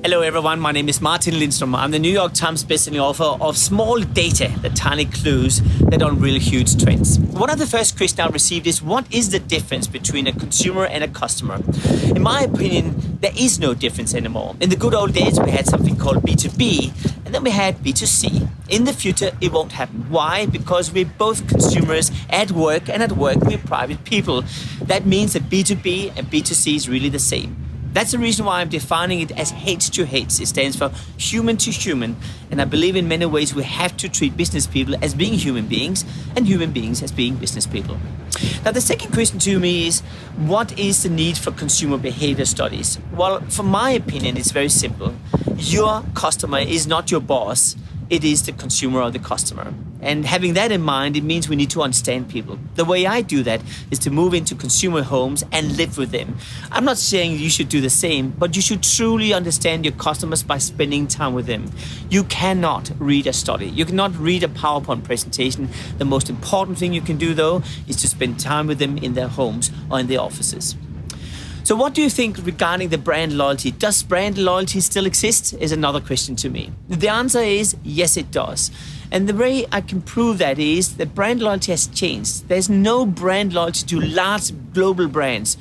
Hello everyone, my name is Martin Lindstorm. I'm the New York Times bestselling author of Small Data, the tiny clues that unveil huge trends. One of the first questions I received is, what is the difference between a consumer and a customer? In my opinion, there is no difference anymore. In the good old days, we had something called B2B, and then we had B2C. In the future, it won't happen. Why? Because we're both consumers at work, and at work, we're private people. That means that B2B and B2C is really the same. That's the reason why I'm defining it as H to H. It stands for human to human. And I believe in many ways we have to treat business people as being human beings and human beings as being business people. Now, the second question to me is, what is the need for consumer behavior studies? Well, from my opinion, it's very simple. Your customer is not your boss. It is the consumer or the customer. And having that in mind, it means we need to understand people. The way I do that is to move into consumer homes and live with them. I'm not saying you should do the same, but you should truly understand your customers by spending time with them. You cannot read a study. You cannot read a PowerPoint presentation. The most important thing you can do, though, is to spend time with them in their homes or in their offices. So what do you think regarding the brand loyalty? Does brand loyalty still exist? Is another question to me. The answer is yes, it does. And the way I can prove that is that brand loyalty has changed. There's no brand loyalty to large global brands.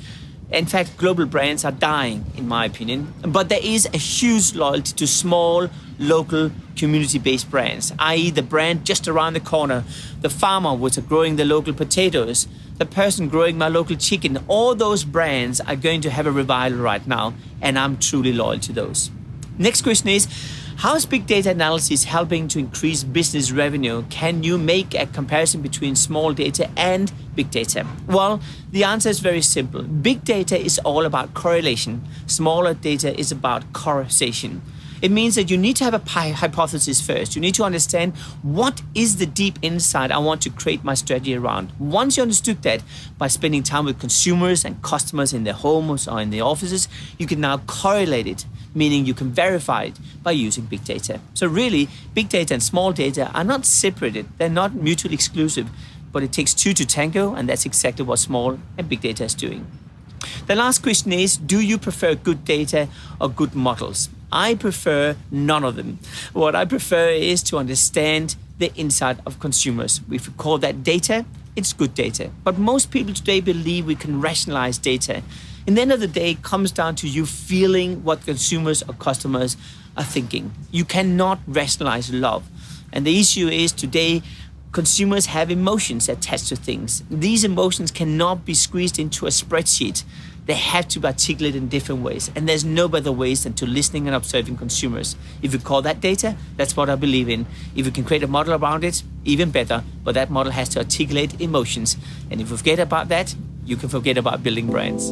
In fact, global brands are dying, in my opinion. But there is a huge loyalty to small, local, community-based brands, i.e. the brand just around the corner, the farmer which are growing the local potatoes, the person growing my local chicken. All those brands are going to have a revival right now, and I'm truly loyal to those. Next question is, how is big data analysis helping to increase business revenue? Can you make a comparison between small data and big data? Well, the answer is very simple. Big data is all about correlation. Smaller data is about causation. It means that you need to have a hypothesis first. You need to understand what is the deep insight I want to create my strategy around. Once you understood that, by spending time with consumers and customers in their homes or in their offices, you can now correlate it, meaning you can verify it by using big data. So really, big data and small data are not separated. They're not mutually exclusive, but it takes two to tango, and that's exactly what small and big data is doing. The last question is, do you prefer good data or good models? I prefer none of them. What I prefer is to understand the insight of consumers. If we call that data, it's good data. But most people today believe we can rationalize data. In the end of the day, it comes down to you feeling what consumers or customers are thinking. You cannot rationalize love. And the issue is today, consumers have emotions attached to things. These emotions cannot be squeezed into a spreadsheet. They have to be articulated in different ways. And there's no better ways than to listening and observing consumers. If you call that data, that's what I believe in. If you can create a model around it, even better. But that model has to articulate emotions. And if you forget about that, you can forget about building brands.